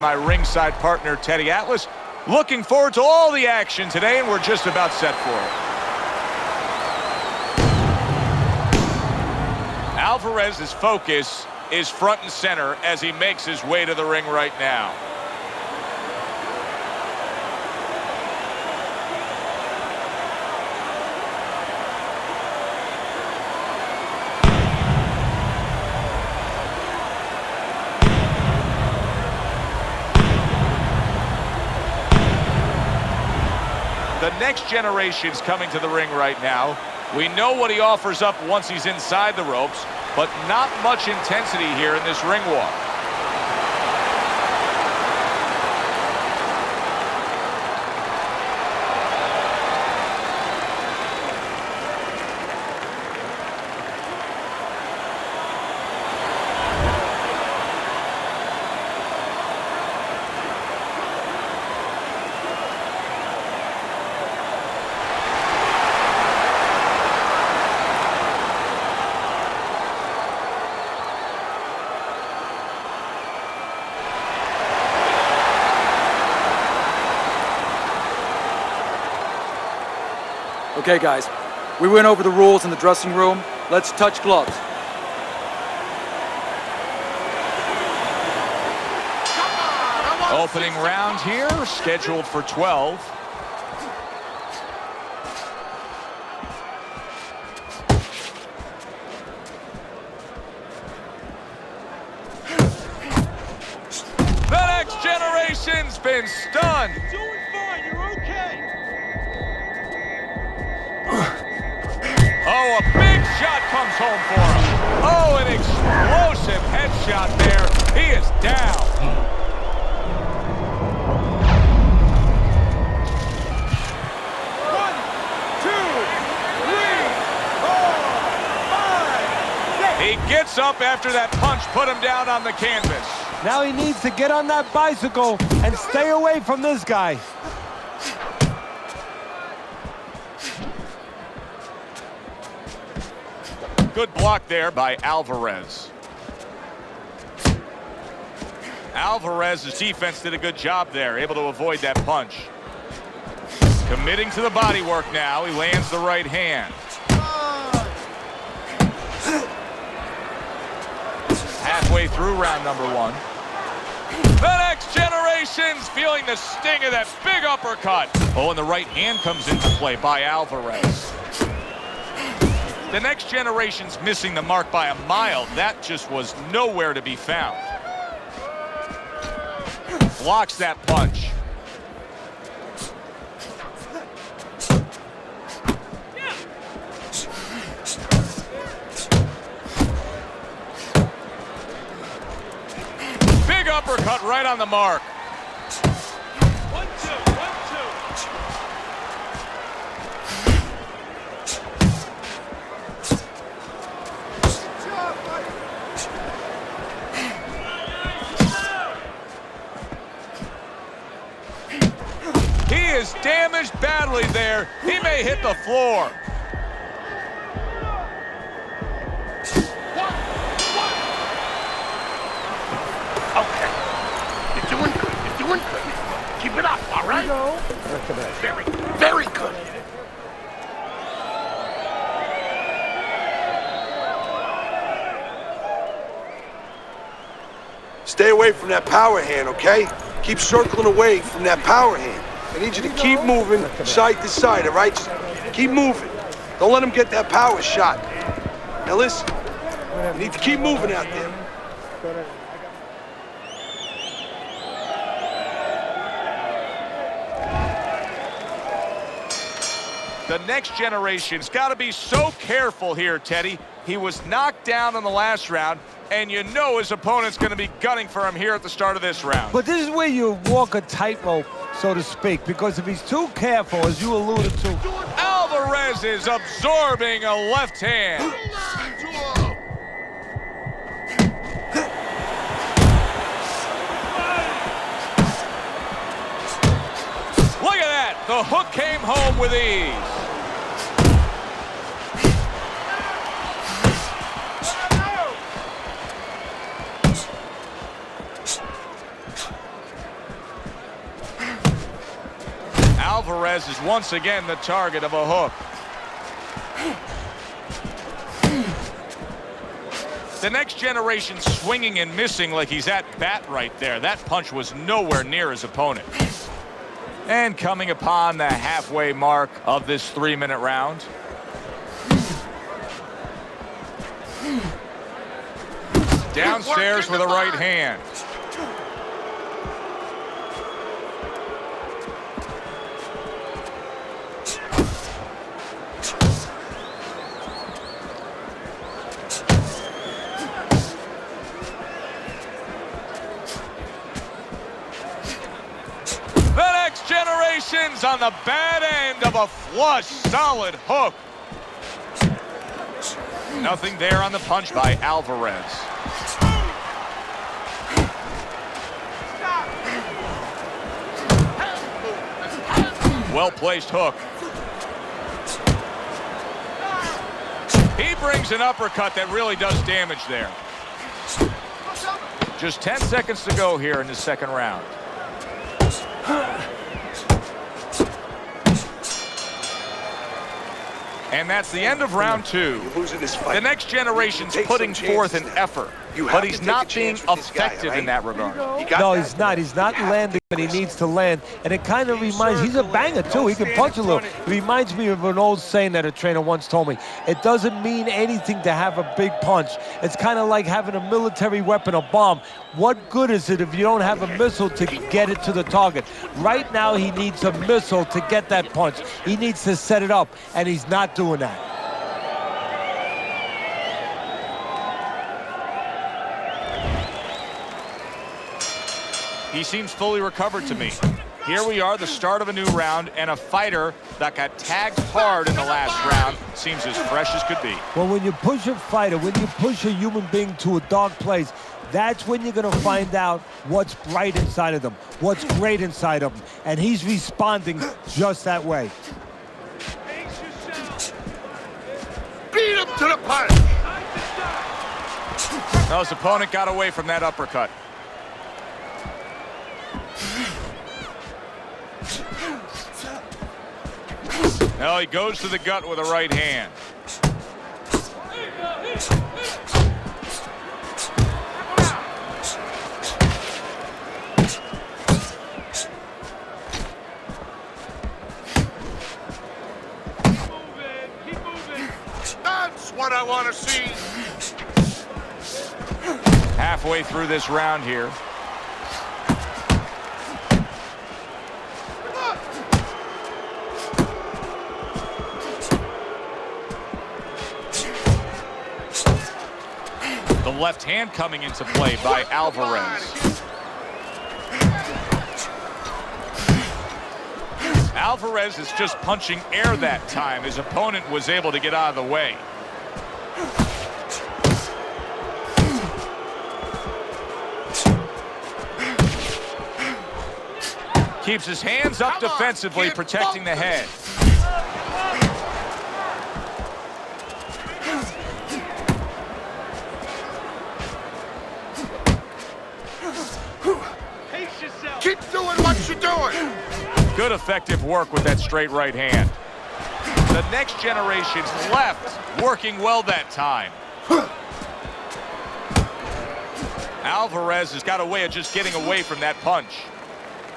My ringside partner, Teddy Atlas. Looking forward to all the action today, and we're just about set for it. Alvarez's focus is front and center as he makes his way to the ring right now. The next generation's coming to the ring right now. We know what he offers up once he's inside the ropes, but not much intensity here in this ring walk. Okay, guys, we went over the rules in the dressing room. Let's touch gloves. Opening round here, scheduled for 12. The next generation's been stunned. Oh, a big shot comes home for him. Oh, an explosive headshot there. He is down. 1, 2, 3, 4, 5, 6. He gets up after that punch put him down on the canvas. Now he needs to get on that bicycle and stay away from this guy. Good block there by Alvarez. Alvarez's defense did a good job there, able to avoid that punch. Committing to the body work now. He lands the right hand. Halfway through round number 1. The next generation's feeling the sting of that big uppercut. Oh, and the right hand comes into play by Alvarez. The next generation's missing the mark by a mile. That just was nowhere to be found. Blocks that punch. Big uppercut right on the mark. 1, 2, 1, 2. He is damaged badly there. He may hit the floor. Okay. You're doing good. You're doing good. Keep it up, all right? Very, very good. Stay away from that power hand, okay? Keep circling away from that power hand. I need you to keep moving side to side, all right? Just keep moving. Don't let him get that power shot. Now listen, you need to keep moving out there. The next generation's got to be so careful here, Teddy. He was knocked down in the last round, and you know his opponent's going to be gunning for him here at the start of this round. But this is where you walk a tightrope, so to speak, because if he's too careful, as you alluded to. Alvarez is absorbing a left hand. Look at that. The hook came home with ease. Alvarez is once again the target of a hook. The next generation swinging and missing like he's at bat right there. That punch was nowhere near his opponent. And coming upon the halfway mark of this 3-minute round. Downstairs with a right hand. Generations on the bad end of a flush, solid hook. Nothing there on the punch by Alvarez. Well-placed hook. He brings an uppercut that really does damage there. Just 10 seconds to go here in the second round. And that's the end of round 2. The next generation's putting forth an effort, but he's not being effective in that regard. No, he's not. He's not landing when he needs to land. And it kind of reminds, he's a banger too. He can punch a little. It reminds me of an old saying that a trainer once told me. It doesn't mean anything to have a big punch. It's kind of like having a military weapon, a bomb. What good is it if you don't have a missile to get it to the target? Right now, he needs a missile to get that punch. He needs to set it up, and he's not doing that. He seems fully recovered to me. Here we are, the start of a new round, and a fighter that got tagged hard in the last round seems as fresh as could be. Well, when you push a fighter, when you push a human being to a dark place, that's when you're going to find out what's bright inside of them, what's great inside of them. And he's responding just that way. Beat him to the punch. No, his opponent got away from that uppercut. Now he goes to the gut with a right hand. That's what I want to see. Halfway through this round here. The left hand coming into play by Alvarez. Alvarez is just punching air that time. His opponent was able to get out of the way. Keeps his hands up defensively, protecting the head. Keep doing what you're doing. Good effective work with that straight right hand. The next generation's left working well that time. Alvarez has got a way of just getting away from that punch.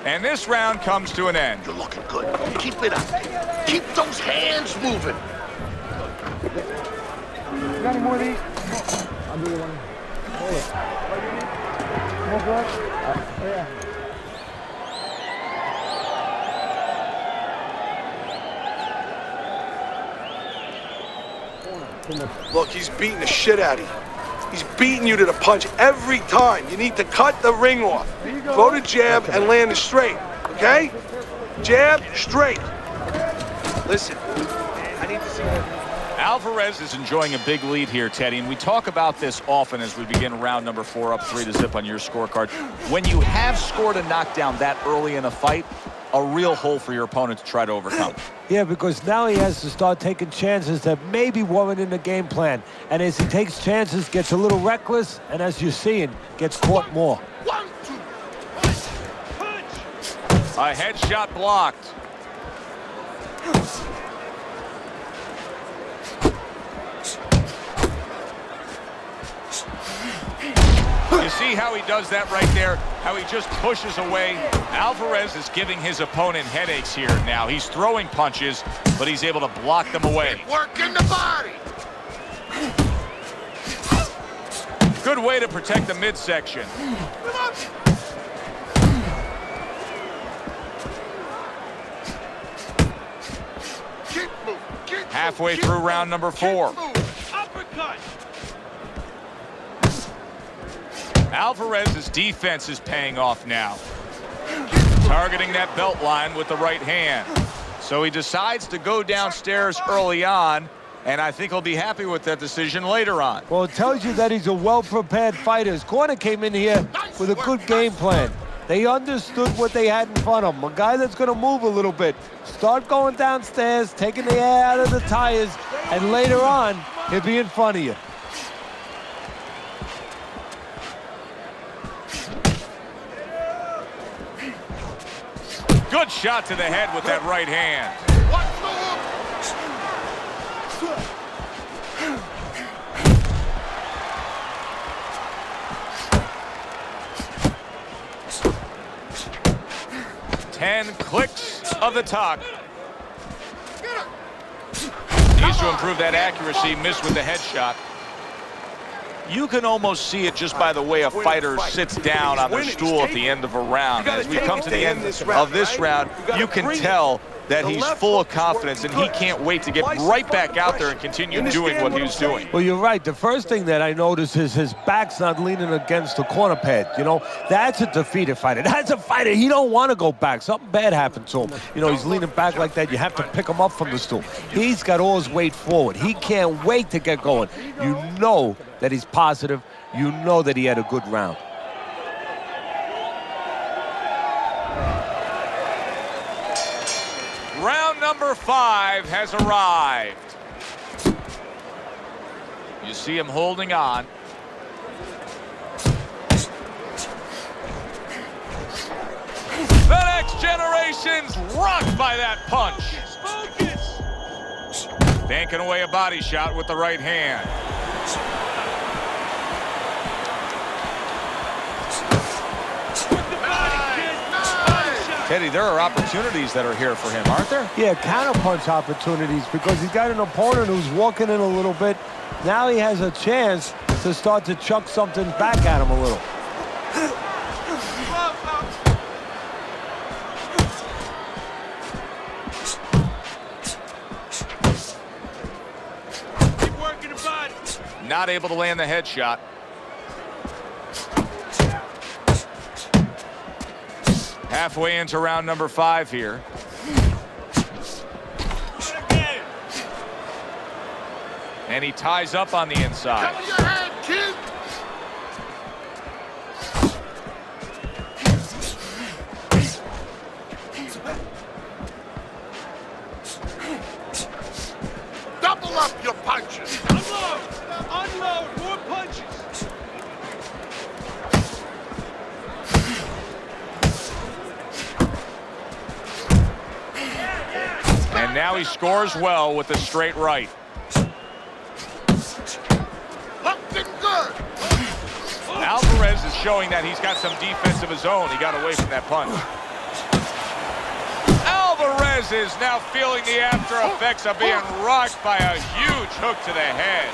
And this round comes to an end. You're looking good. Keep it up. Keep those hands moving. You got any more of these? I'll do one. Hold it. More blood? Yeah. Look, he's beating the shit out of you. He's beating you to the punch every time. You need to cut the ring off. Throw the jab and land it straight, okay? Jab, straight. Listen, I need to see that. Alvarez is enjoying a big lead here, Teddy, and we talk about this often as we begin round number 4, up 3-0 on your scorecard. When you have scored a knockdown that early in a fight, a real hole for your opponent to try to overcome. Yeah, because now he has to start taking chances that maybe weren't in the game plan. And as he takes chances, gets a little reckless, and as you're seeing, gets caught more. 1, 2, punch. A headshot blocked. You see how he does that right there? How he just pushes away. Alvarez is giving his opponent headaches here now. He's throwing punches, but he's able to block them away. Work in the body. Good way to protect the midsection. Halfway through round number 4. Uppercut. Alvarez's defense is paying off now. Targeting that belt line with the right hand. So he decides to go downstairs early on, and I think he'll be happy with that decision later on. Well, it tells you that he's a well-prepared fighter. His corner came in here with a good game plan. They understood what they had in front of him. A guy that's going to move a little bit. Start going downstairs, taking the air out of the tires, and later on, he'll be in front of you. Good shot to the head with that right hand. Ten clicks of the talk. Needs to improve that accuracy. Missed with the headshot. You can almost see it just by the way a fighter sits down on their stool at the end of a round. As we come to the end of this round, you can tell that he's full of confidence, and he can't wait to get right back out there and continue doing what he was doing. Well, you're right. The first thing that I notice is his back's not leaning against the corner pad. You know, that's a defeated fighter. That's a fighter. He don't want to go back. Something bad happened to him. You know, he's leaning back like that. You have to pick him up from the stool. He's got all his weight forward. He can't wait to get going. You know that he's positive. You know that he had a good round. Round number 5 has arrived. You see him holding on. The next generation's rocked by that punch. Banking away a body shot with the right hand. Teddy, there are opportunities that are here for him, aren't there? Yeah, counterpunch opportunities, because he's got an opponent who's walking in a little bit. Now he has a chance to start to chuck something back at him a little. Keep working the body. Not able to land the headshot. Halfway into round number 5 here. And he ties up on the inside. Cover your head, kid. Double up your punches. Unload! Unload! More punches! And now he scores well with the straight right. Looking good. Alvarez is showing that he's got some defense of his own. He got away from that punch. Alvarez is now feeling the after effects of being rocked by a huge hook to the head.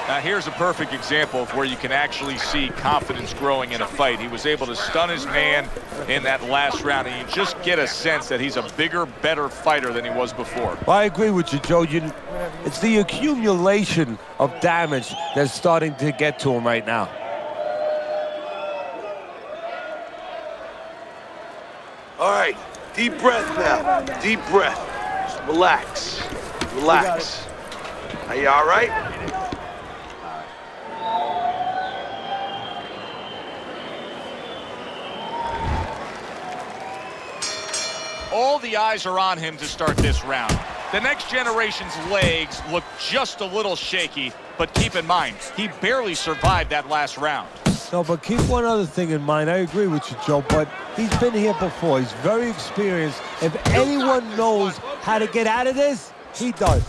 Now here's a perfect example of where you can actually see confidence growing in a fight. He was able to stun his man in that last round, and you just get a sense that he's a bigger, better fighter than he was before. Well, I agree with you, Joe. It's the accumulation of damage that's starting to get to him right now. All right, deep breath now. Deep breath. Just relax. Relax. Are you all right? All the eyes are on him to start this round. The next generation's legs look just a little shaky, but keep in mind, he barely survived that last round. No, but keep one other thing in mind. I agree with you, Joe, but he's been here before. He's very experienced. If anyone knows how to get out of this, he does.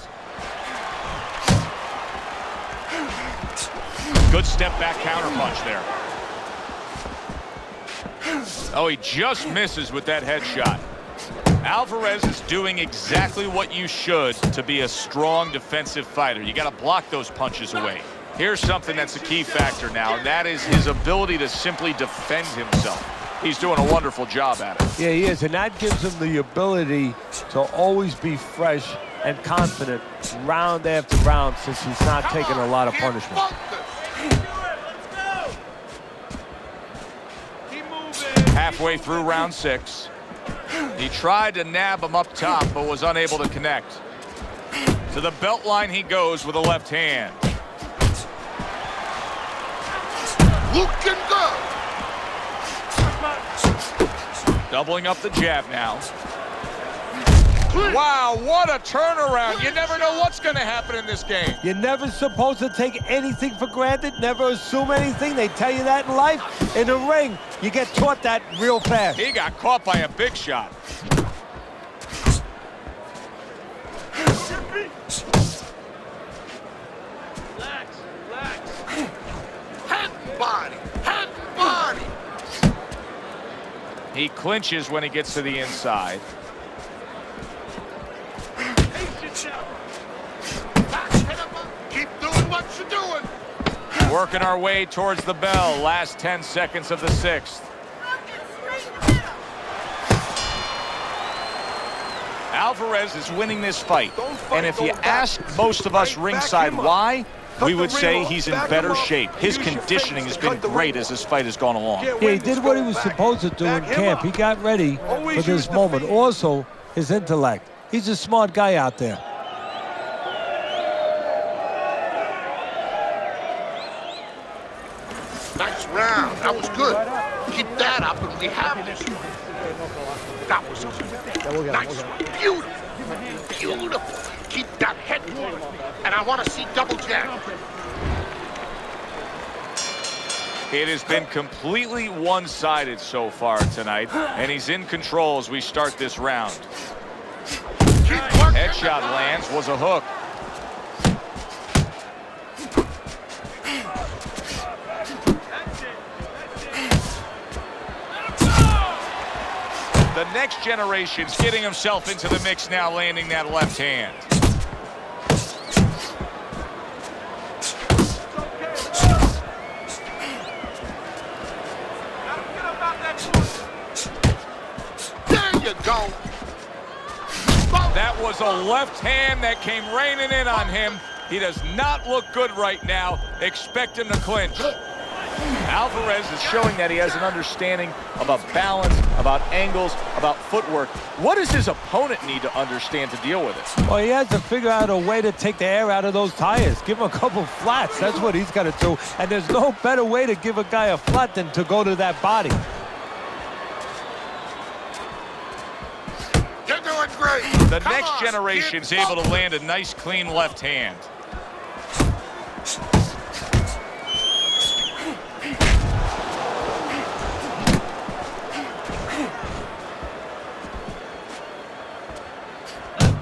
Good step back counter punch there. Oh, he just misses with that headshot. Alvarez is doing exactly what you should to be a strong defensive fighter. You got to block those punches away. Here's something that's a key factor now, and that is his ability to simply defend himself. He's doing a wonderful job at it. Yeah, he is, and that gives him the ability to always be fresh and confident round after round since he's not taking a lot of punishment. Halfway through round 6. He tried to nab him up top, but was unable to connect. To the belt line he goes with a left hand. Looking good. Doubling up the jab now. Wow, what a turnaround. You never know what's going to happen in this game. You're never supposed to take anything for granted, never assume anything. They tell you that in life. In the ring, you get taught that real fast. He got caught by a big shot. Relax, relax. Head and body. Head and body. He clinches when he gets to the inside. Keep doing what you're doing. Working our way towards the bell. Last 10 seconds of the 6th. Alvarez is winning this fight. And if you ask most of us ringside why, we would say he's in better shape. His conditioning has been great as this fight has gone along. Yeah, he did what he was supposed to do in camp. He got ready for this moment. Also, his intellect. He's a smart guy out there. Nice round. That was good. Keep that up and we have this one. That was good. Nice one. Beautiful. Beautiful. Keep that head going. And I want to see double jab. It has been completely one-sided so far tonight, and he's in control as we start this round. Headshot lands, was a hook. The next generation's getting himself into the mix now, landing that left hand. There you go. That was a left hand that came raining in on him. He does not look good right now. Expect him to clinch. Alvarez is showing that he has an understanding about balance, about angles, about footwork. What does his opponent need to understand to deal with it? Well, he has to figure out a way to take the air out of those tires. Give him a couple flats. That's what he's got to do. And there's no better way to give a guy a flat than to go to that body. You're doing great. The next generation's able to land a nice, clean left hand.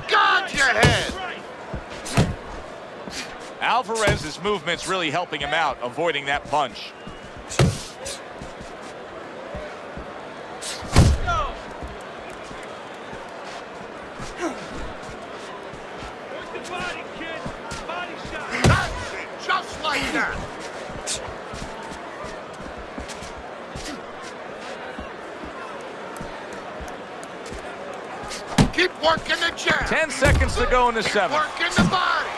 Guard your head. Alvarez's movement's really helping him out, avoiding that punch. Body, kid. Body shot. That's it. Just like that. Keep working the jab. 10 seconds to go in the 7th. Working the body.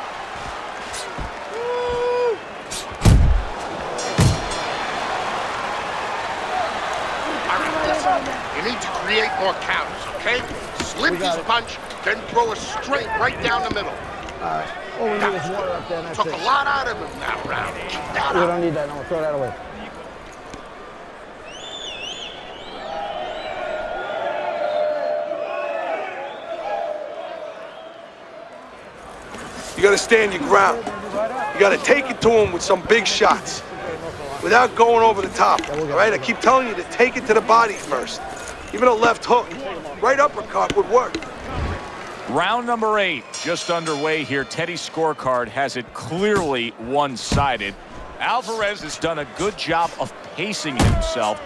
All right, listen. You need to create more counters, okay? Slip this punch, then throw a straight right down the middle. All we need is water up there, and that's Took it. a lot out of him that round. Keep that We up. don't need that, no, throw that away. You gotta stand your ground. You gotta take it to him with some big shots, without going over the top, all right? I keep telling you to take it to the body first. Even a left hook, right uppercut would work. Round number 8, just underway here. Teddy's scorecard has it clearly one-sided. Alvarez has done a good job of pacing himself.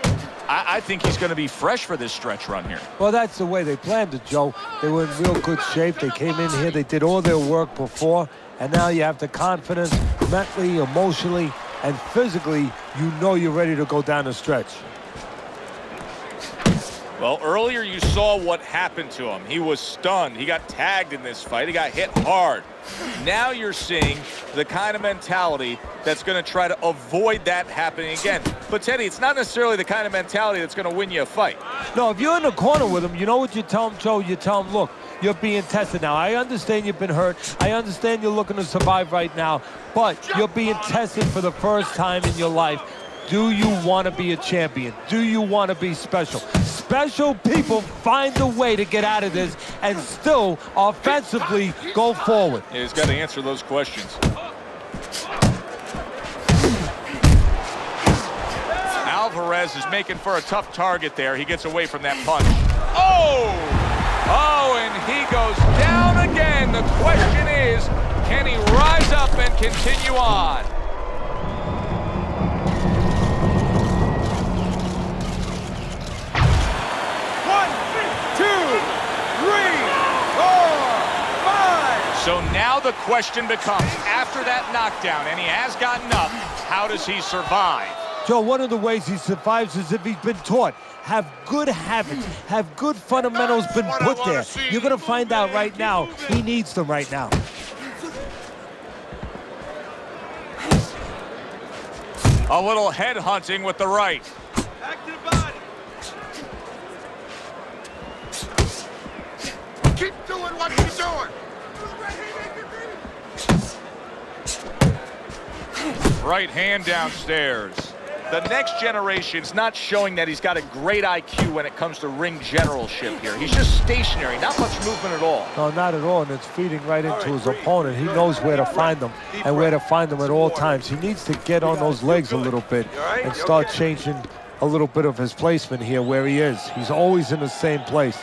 I think he's going to be fresh for this stretch run here. Well, that's the way they planned it, Joe. They were in real good shape. They came in here, they did all their work before, and now you have the confidence, mentally, emotionally, and physically, you know you're ready to go down the stretch. Well, earlier you saw what happened to him. He was stunned. He got tagged in this fight. He got hit hard. Now you're seeing the kind of mentality that's going to try to avoid that happening again. But, Teddy, it's not necessarily the kind of mentality that's going to win you a fight. No, if you're in the corner with him, you know what you tell him, Joe? You tell him, look, you're being tested now. I understand you've been hurt. I understand you're looking to survive right now. But you're being tested for the first time in your life. Do you want to be a champion? Do you want to be special? Special people find a way to get out of this and still offensively go forward. Yeah, he's got to answer those questions. Alvarez is making for a tough target there. He gets away from that punch. Oh! Oh, and he goes down again. The question is, can he rise up and continue on? So now the question becomes, after that knockdown, and he has gotten up, how does he survive? Joe, one of the ways he survives is if he's been taught. Have good habits, have good fundamentals been put there. You're going to find out right now, he needs them right now. A little head hunting with the right. Back to the body. Keep doing what you're doing. Right hand downstairs. The next generation's not showing that he's got a great IQ when it comes to ring generalship here. He's just stationary, not much movement at all. No, not at all, and it's feeding right into his opponent. He knows where to find them and where to find them at all times. He needs to get on those legs a little bit and start changing a little bit of his placement here where he is. He's always in the same place.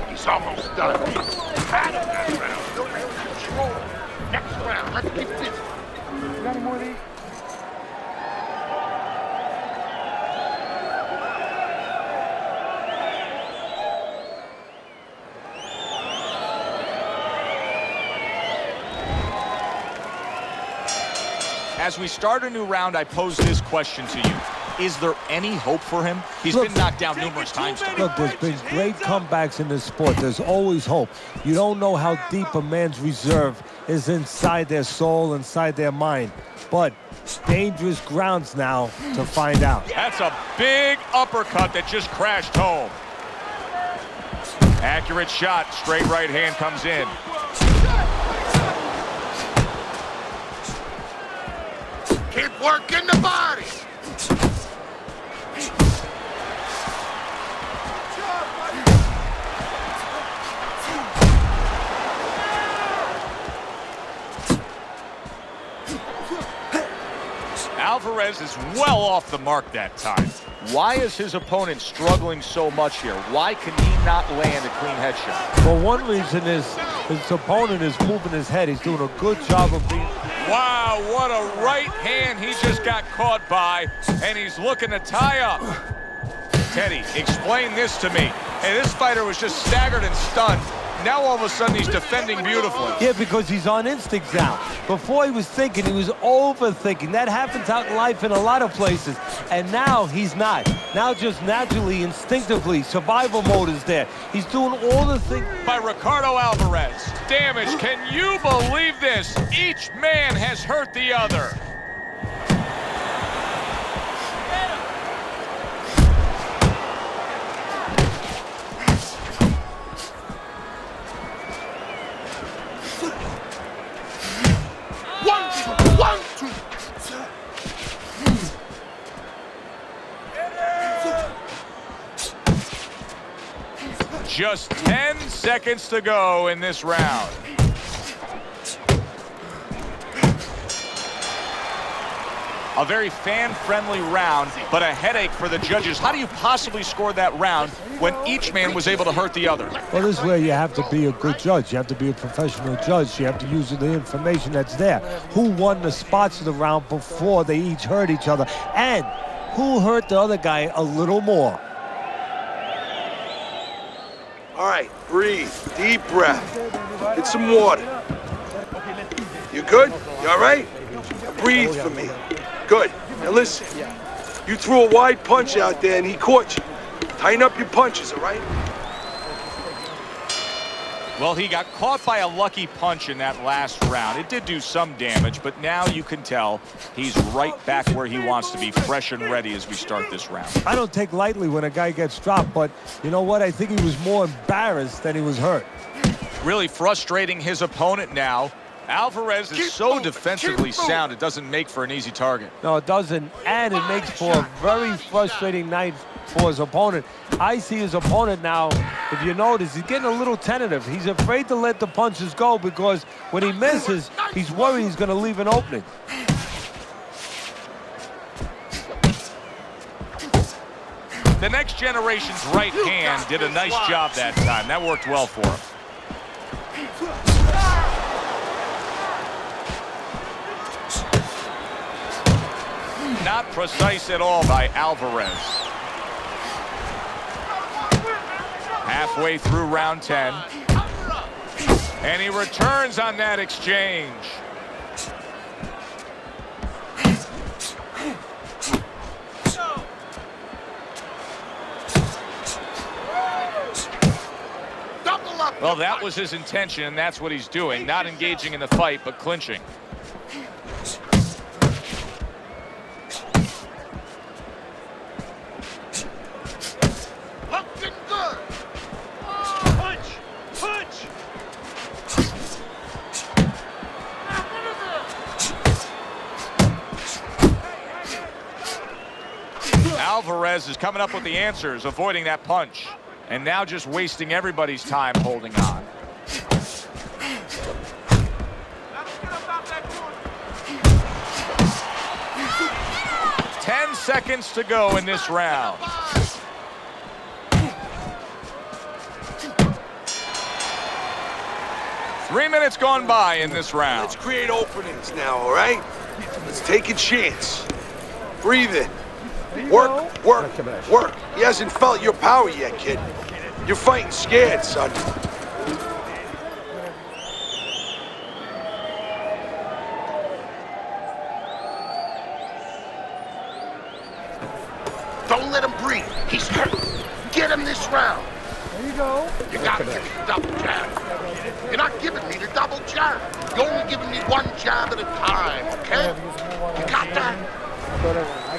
He's almost done. Out of that round. Still in control. Next round. Let's keep busy. You got any more of these? As we start a new round, I pose this question to you. Is there any hope for him? He's been knocked down numerous times. Look, there's been great comebacks in this sport. There's always hope. You don't know how deep a man's reserve is inside their soul, inside their mind. But dangerous grounds now to find out. That's a big uppercut that just crashed home. Accurate shot. Straight right hand comes in. Keep working the body. Alvarez is well off the mark that time. Why is his opponent struggling so much here? Why can he not land a clean headshot? Well, one reason is his opponent is moving his head. He's doing a good job of being... Wow, what a right hand he just got caught by, and he's looking to tie up. Teddy, explain this to me. Hey, this fighter was just staggered and stunned. Now all of a sudden he's defending beautifully. Yeah, because he's on instinct now. Before he was thinking, he was overthinking. That happens out in life in a lot of places. And now he's not. Now just naturally, instinctively, survival mode is there. He's doing all the things. By Ricardo Alvarez. Damage, can you believe this? Each man has hurt the other. One, two. Just 10 seconds to go in this round. A very fan-friendly round, but a headache for the judges. How do you possibly score that round when each man was able to hurt the other? Well, this is where you have to be a good judge. You have to be a professional judge. You have to use the information that's there. Who won the spots of the round before they each hurt each other? And who hurt the other guy a little more? All right, breathe. Deep breath. Get some water. You good? You all right? Breathe for me. Good. Now listen. You threw a wide punch out there and he caught you. Tighten up your punches, all right? Well, he got caught by a lucky punch in that last round. It did do some damage, but now you can tell he's right back where he wants to be, fresh and ready as we start this round. I don't take lightly when a guy gets dropped, but you know what? I think he was more embarrassed than he was hurt. Really frustrating his opponent now. Alvarez is so defensively sound, it doesn't make for an easy target. No, it doesn't, and it makes for a very frustrating night for his opponent. I see his opponent now, if you notice, he's getting a little tentative. He's afraid to let the punches go because when he misses, he's worried he's going to leave an opening. The next generation's right hand did a nice job that time. That worked well for him. Not precise at all by Alvarez. Halfway through round 10. And he returns on that exchange. Well, that was his intention, and that's what he's doing. Not engaging in the fight, but clinching. Looking good. Punch! Punch! Alvarez is coming up with the answers, avoiding that punch. And now just wasting everybody's time holding on. Ten seconds to go in this round. Three minutes gone by in this round. Let's create openings now, all right? Let's take a chance. Breathe in. Work, work, work. He hasn't felt your power yet, kid. You're fighting scared, son. Don't let him breathe. He's hurt. Get him this round. There you go. You gotta give me the double jab. You're not giving me the double jab. You're only giving me one jab at a time, okay? You got that?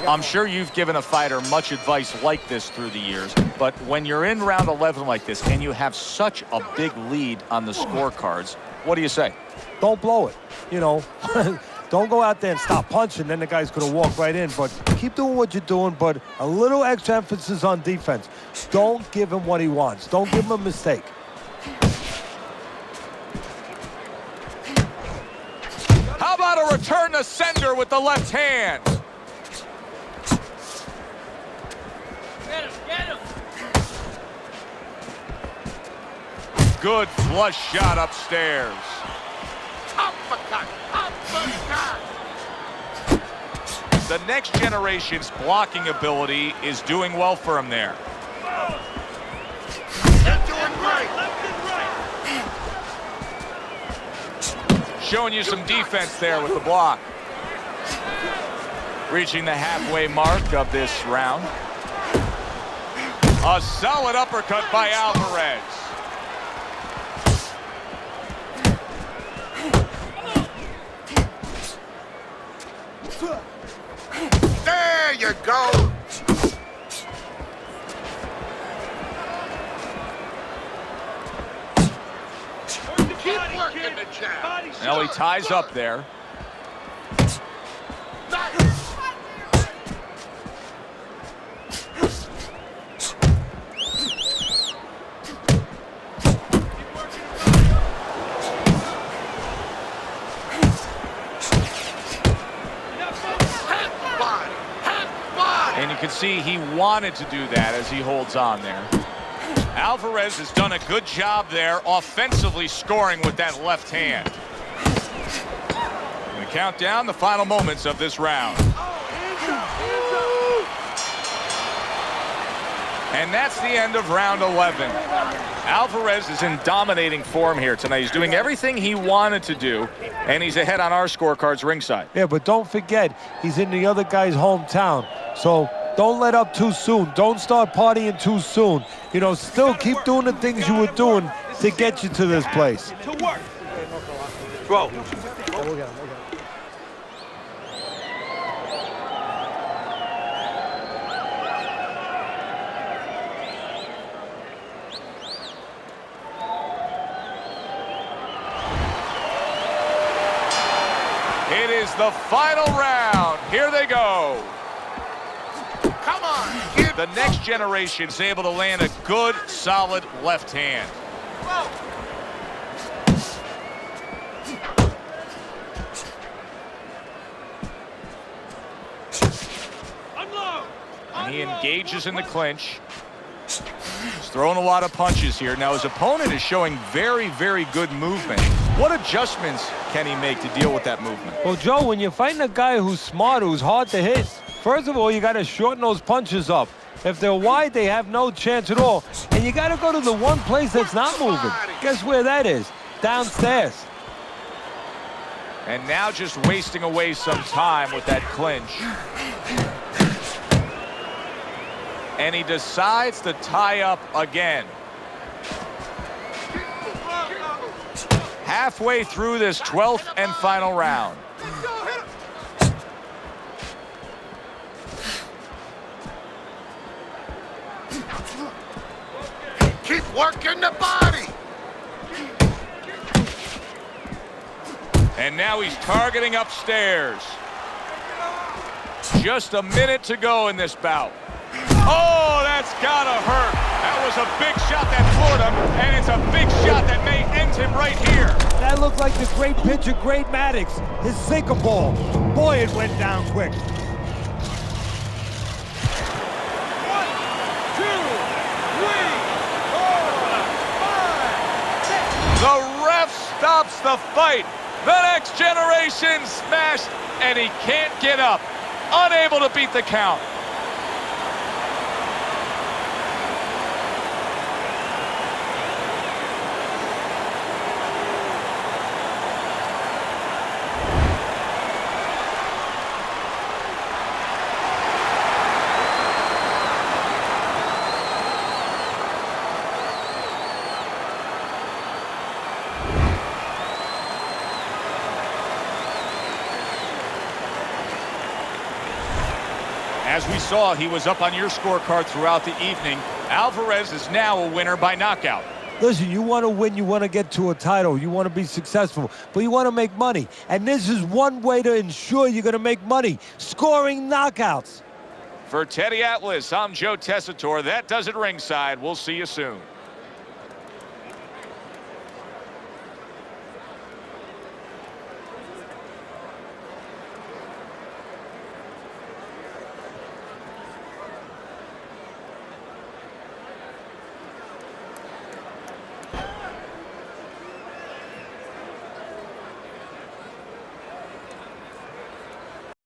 I'm sure you've given a fighter much advice like this through the years, but when you're in round 11 like this and you have such a big lead on the scorecards, what do you say? Don't blow it, you know. Don't go out there and stop punching, then the guy's going to walk right in. But keep doing what you're doing, but a little extra emphasis on defense. Don't give him what he wants. Don't give him a mistake. How about a return to sender with the left hand? Get him! Get him! Good flush shot upstairs. Uppercut! Uppercut! The next generation's blocking ability is doing well for him there. You're doing great! Left and right! Showing you some defense there with the block. Reaching the halfway mark of this round. A solid uppercut by Alvarez. There you go! Keep working the jab. Body Now he shot. ties up there. Nice. see he wanted to do that as he holds on there. Alvarez has done a good job there offensively scoring with that left hand. We count down the final moments of this round. And that's the end of round 11. Alvarez is in dominating form here tonight. He's doing everything he wanted to do, and he's ahead on our scorecards ringside. Yeah, but don't forget, he's in the other guy's hometown. So don't let up too soon. Don't start partying too soon. You know, still keep doing the things you were doing to get you to this place. To work. Bro. We'll get him. It is the final round. Here they go. Come on, kid. The next generation is able to land a good, solid left hand. Unload. And he engages in the clinch. He's throwing a lot of punches here. Now his opponent is showing very, very good movement. What adjustments can he make to deal with that movement? Well, Joe, when you're fighting a guy who's smart, who's hard to hit, first of all, you got to shorten those punches up. If they're wide, they have no chance at all. And you got to go to the one place that's not moving. Guess where that is? Downstairs. And now just wasting away some time with that clinch. And he decides to tie up again. Halfway through this 12th and final round. Keep working the body. And now he's targeting upstairs. Just a minute to go in this bout. Oh, that's gotta hurt. That was a big shot that floored him, and it's a big shot that may end him right here. That looked like the great pitcher, Great Maddox, his sinker ball. Boy, it went down quick. 1, 2, 3, 4, 5, 6. The ref stops the fight. The next generation smashed, and he can't get up. Unable to beat the count. As we saw, he was up on your scorecard throughout the evening. Alvarez is now a winner by knockout. Listen, you want to win, you want to get to a title, you want to be successful, but you want to make money. And this is one way to ensure you're going to make money, scoring knockouts. For Teddy Atlas, I'm Joe Tessitore. That does it ringside. We'll see you soon.